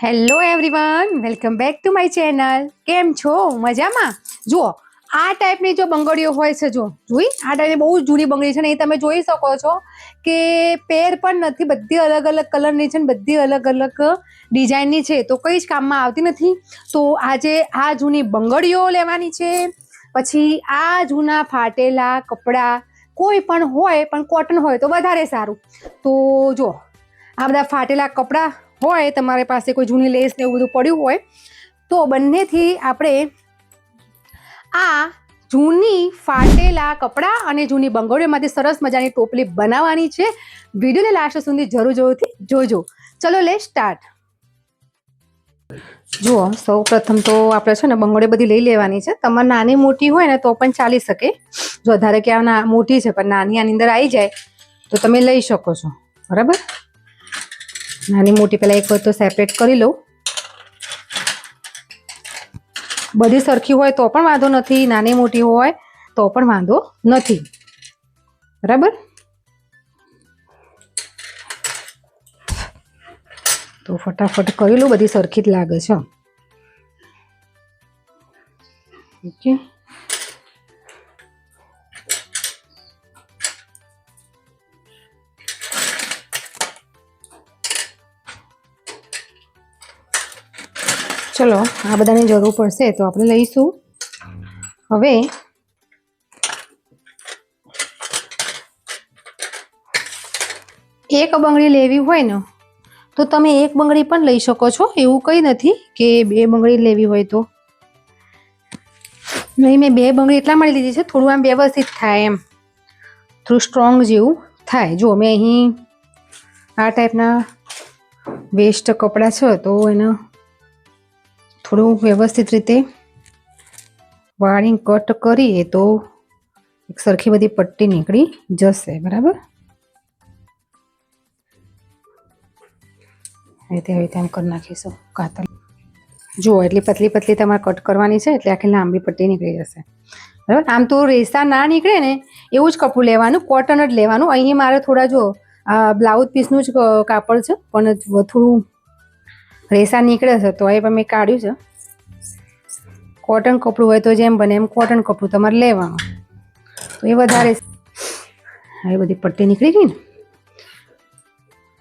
Hello everyone, welcome back to my channel. કેમ છો? મજામાં? જુઓ, આ ટાઈપની જો બંગડીઓ હોય છે, જોઈ આ ટાઈપની બહુ જૂની બંગડી છે ને, એ તમે જોઈ શકો છો કે પેર પણ નથી, બધી અલગ અલગ કલરની છે ને બધી અલગ અલગ ડિઝાઇનની છે, તો કઈ જ કામમાં આવતી નથી. તો આજે આ જૂની બંગડીઓ લેવાની છે. પછી આ જૂના ફાટેલા કપડાં કોઈ પણ હોય, પણ કોટન હોય તો વધારે સારું. તો જો આ બધા ફાટેલા કપડાં હોય, તમારી પાસે કોઈ જૂની લેસ ને એવું બધું પડ્યું હોય, તો બંનેથી આપણે આ જૂની ફાટેલા કપડાં અને જૂની બંગડીઓમાંથી સરસ મજાની ટોપલી બનાવવાની છે. વિડીયોને લાસ્ટ સુધી જરૂરથી જોજો. ચલો લે સ્ટાર્ટ. જુઓ, સૌ પ્રથમ તો આપણે છે ને બંગડીઓ બધી લઈ લેવાની છે. તમારે નાની મોટી હોય ને તો પણ ચાલી શકે. જો ધારે કે આ મોટી છે પણ નાની આની અંદર આવી જાય તો તમે લઈ શકો છો, બરાબર. નાની મોટી પહેલાં એક વખત તો સેપરેટ કરી લઉં. બધી સરખી હોય તો પણ વાંધો નથી, નાની મોટી હોય તો પણ વાંધો નથી, બરાબર. તો ફટાફટ કરી લઉં, બધી સરખી જ લાગે છે. ઓકે, ચલો આ બધાની જરૂર પડશે તો આપણે લઈશું. હવે એક બંગડી લેવી હોય ને તો તમે એક બંગડી પણ લઈ શકો છો, એવું કંઈ નથી કે બે બંગડી લેવી હોય તો. નહીં, મેં બે બંગડી એટલા માટે લીધી છે, થોડું આમ વ્યવસ્થિત થાય, એમ થોડું સ્ટ્રોંગ જેવું થાય. જો મેં અહીં આ ટાઈપના વેસ્ટ કપડાં છે તો એને થોડું વ્યવસ્થિત રીતે વાળીને કટ કરીએ તો એક સરખી બધી પટ્ટી નીકળી જશે, બરાબર. આવી રીતે આમ કરી નાખીશું કાતર. જુઓ, એટલી પતલી પતલી તમારે કટ કરવાની છે એટલે આખી લાંબી પટ્ટી નીકળી જશે, બરાબર. આમ તો રેસા ના નીકળે ને એવું જ કપડું લેવાનું, કોટન જ લેવાનું. અહીં મારે થોડા જો બ્લાઉઝ પીસનું જ કાપડ છે પણ થોડું રેસા નીકળે છે તો એ પણ મેં કાઢ્યું છે. કોટન કપડું હોય તો જેમ બને એમ કોટન કપડું તમારે લેવાનું, તો એ વધારે. એ બધી પટ્ટી નીકળી ગઈ ને.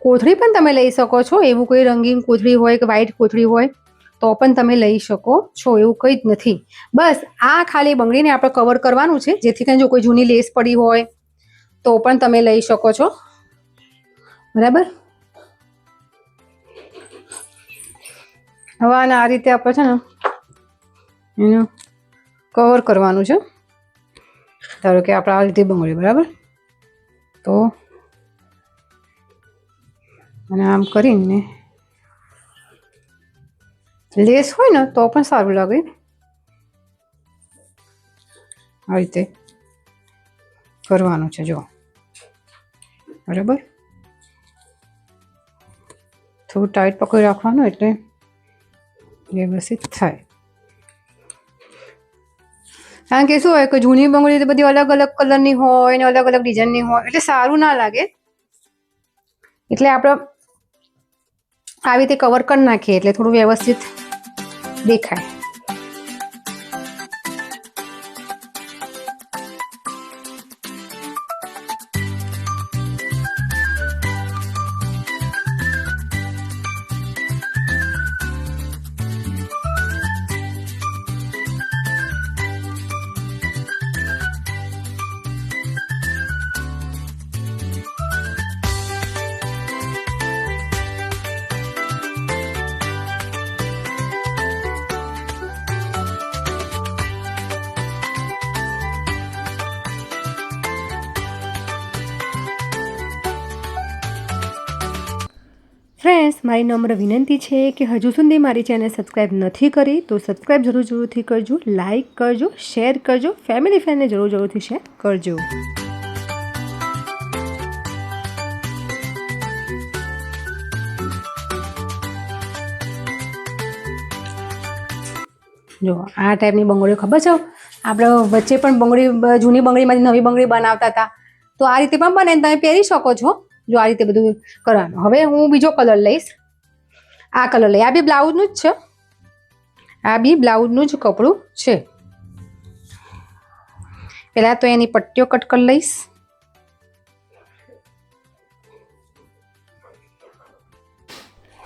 કોથળી પણ તમે લઈ શકો છો, એવું કોઈ રંગીન કોથળી હોય કે વ્હાઈટ કોથળી હોય તો પણ તમે લઈ શકો છો, એવું કંઈ જ નથી. બસ આ ખાલી બંગડીને આપણે કવર કરવાનું છે, જેથી કરીને જો કોઈ જૂની લેસ પડી હોય તો પણ તમે લઈ શકો છો, બરાબર. હવે આને આ રીતે આપણે છે ને એનું કવર કરવાનું છે. ધારો કે આપણે આ રીતે બંગડી, બરાબર. તો અને આમ કરીને લેસ હોય ને તો પણ સારું લાગે. આ રીતે કરવાનું છે, જો, બરાબર. થોડું ટાઈટ પકડી રાખવાનું એટલે વ્યવસ્થિત થાય. કારણ કે શું હોય કે જૂની બંગડી તો બધી અલગ અલગ કલરની હોય ને અલગ અલગ ડિઝાઇનની હોય એટલે સારું ના લાગે. એટલે આપણે આવી રીતે કવર કરી નાખીએ એટલે થોડું વ્યવસ્થિત દેખાય. ફ્રેન્ડ્સ, મારી નમ્ર વિનંતી છે કે હજુ સુધી મારી ચેનલ સબસ્ક્રાઈબ નથી કરી તો સબસ્ક્રાઈબ જરૂરથી કરજો, લાઈક કરજો, શેર કરજો, ફેમિલી ફ્રેન્ડને જરૂરથી શેર કરજો. જો આ ટાઈપની બંગડીઓ ખબર છે, આપણે વચ્ચે પણ બંગડી જૂની બંગડીમાંથી નવી બંગડી બનાવતા હતા, તો આ રીતે પણ બને તમે પહેરી શકો છો. જો આ રીતે બધું કરવાનું. હવે હું બીજો કલર લઈશ. આ કલર લઈ, આ બી બ્લાઉઝનું જ છે, આ બી બ્લાઉઝનું જ કપડું છે. પહેલાં તો એની પટ્ટીઓ કટ કરી લઈશ.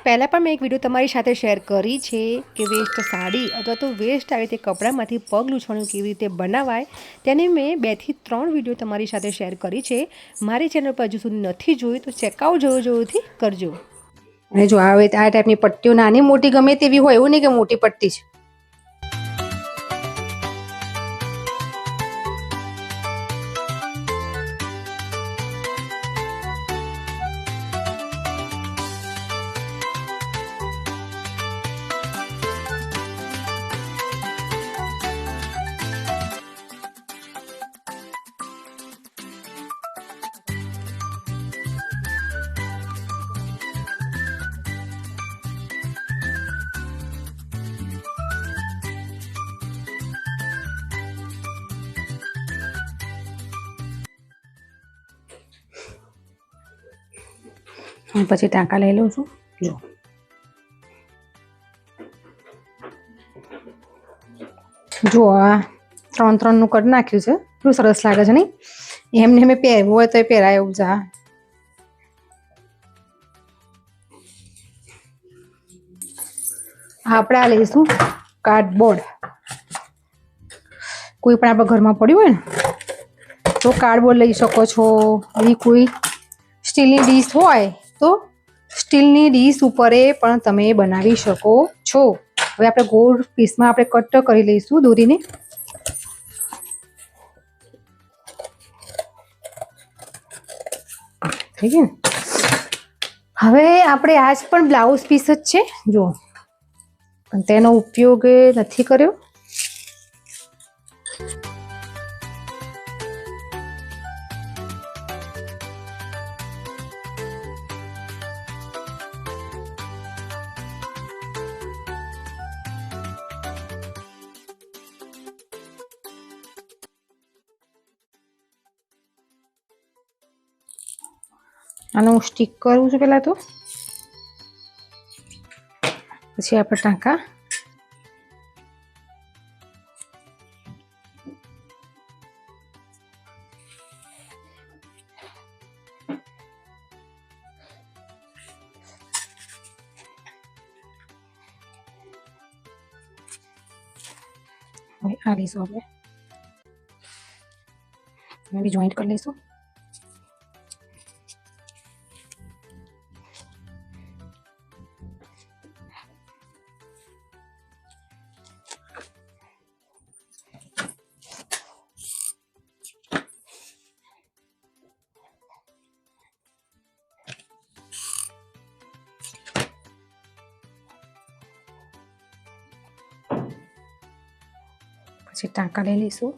પહેલાં પણ મેં એક વિડીયો તમારી સાથે શેર કરી છે કે વેસ્ટ સાડી અથવા તો વેસ્ટ આવી રીતે કપડામાંથી પગ લૂછવાનું કેવી રીતે બનાવાય, તેની મેં 2 થી 3 વિડીયો તમારી સાથે શેર કરી છે. મારી ચેનલ પર હજુ સુધી નથી જોઈ તો ચેકઆઉટ જરૂરથી કરજો. અને જો આવે આ ટાઈપની પટ્ટીઓ નાની મોટી ગમે તેવી હોય, એવું નહીં કે મોટી પટ્ટી છે. પછી ટાંકા લઈ લઉં છું. જો આ 3-3 નું કરી નાખ્યું છે. એટલું સરસ લાગે છે નહીં? એમને મેં પહેરવું હોય તો એ પહેરાય એવું છે. આપણે આ લઈશું કાર્ડબોર્ડ. કોઈ પણ આપણા ઘરમાં પડ્યું હોય ને તો કાર્ડબોર્ડ લઈ શકો છો. એવી કોઈ સ્ટીલની ડીશ હોય તો સ્ટીલની ડીશ ઉપર પણ તમે બનાવી શકો છો. હવે આપણે ગોળ પીસમાં આપણે કટ કરી લઈશું દોરીને. થઈ ગયું. હવે આપણે આજ પણ બ્લાઉઝ પીસ જ છે જો, પણ તેનો ઉપયોગ નથી કર્યો. આને હું સ્ટીક કરું છું પહેલાં તો, પછી આપણે ટાંકા. હવે આ લઈશું, આપણે બી જોઈન્ટ કરી લઈશું. પછી ટાંકા લઈ લઈશું.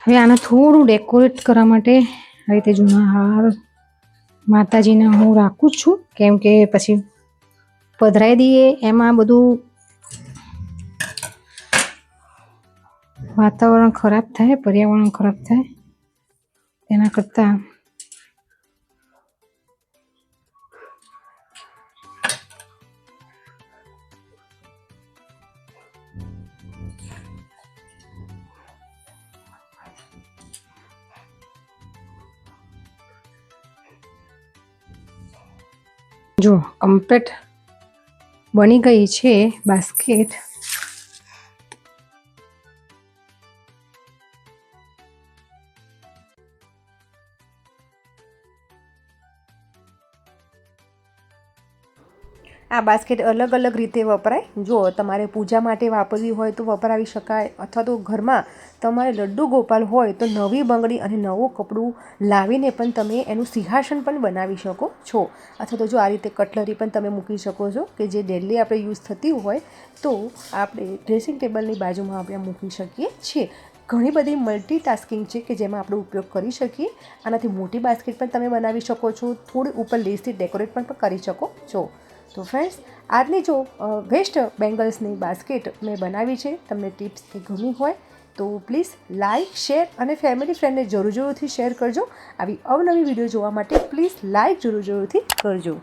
હવે આને થોડું ડેકોરેટ કરવા માટે આ રીતે જૂના હાર માતાજીના હું રાખું છું, કેમ કે પછી પધરાઈ દઈએ એમાં બધું વાતાવરણ ખરાબ થાય, પર્યાવરણ ખરાબ થાય. એના કરતાં જો કમ્પ્લીટ બની ગઈ છે બાસ્કેટ. આ બાસ્કેટ અલગ અલગ રીતે વપરાય. જો તમારે પૂજા માટે વાપરવી હોય તો વપરાવી શકાય, અથવા તો ઘરમાં તમારે લડ્ડુ ગોપાલ હોય તો નવી બંગડી અને નવું કપડું લાવીને પણ તમે એનું સિંહાસન પણ બનાવી શકો છો. અથવા તો જો આ રીતે કટલરી પણ તમે મૂકી શકો છો કે જે ડેલી આપણે યુઝ થતી હોય તો આપણે ડ્રેસિંગ ટેબલની બાજુમાં આપણે મૂકી શકીએ છીએ. ઘણી બધી મલ્ટીટાસ્કિંગ છે કે જેમાં આપણે ઉપયોગ કરી શકીએ. આનાથી મોટી બાસ્કેટ પણ તમે બનાવી શકો છો. થોડી ઉપર લેસથી ડેકોરેટ પણ કરી શકો છો. તો ફ્રેન્ડ્સ આજની જો વેસ્ટ બેંગલ્સની બાસ્કેટ મેં બનાવી છે, તમને ટિપ્સ એ ગમી હોય તો પ્લીઝ લાઇક, શેર અને ફેમિલી ફ્રેન્ડને જરૂરથી શેર કરજો. આવી અવનવી વિડીયો જોવા માટે પ્લીઝ લાઇક જરૂરથી કરજો.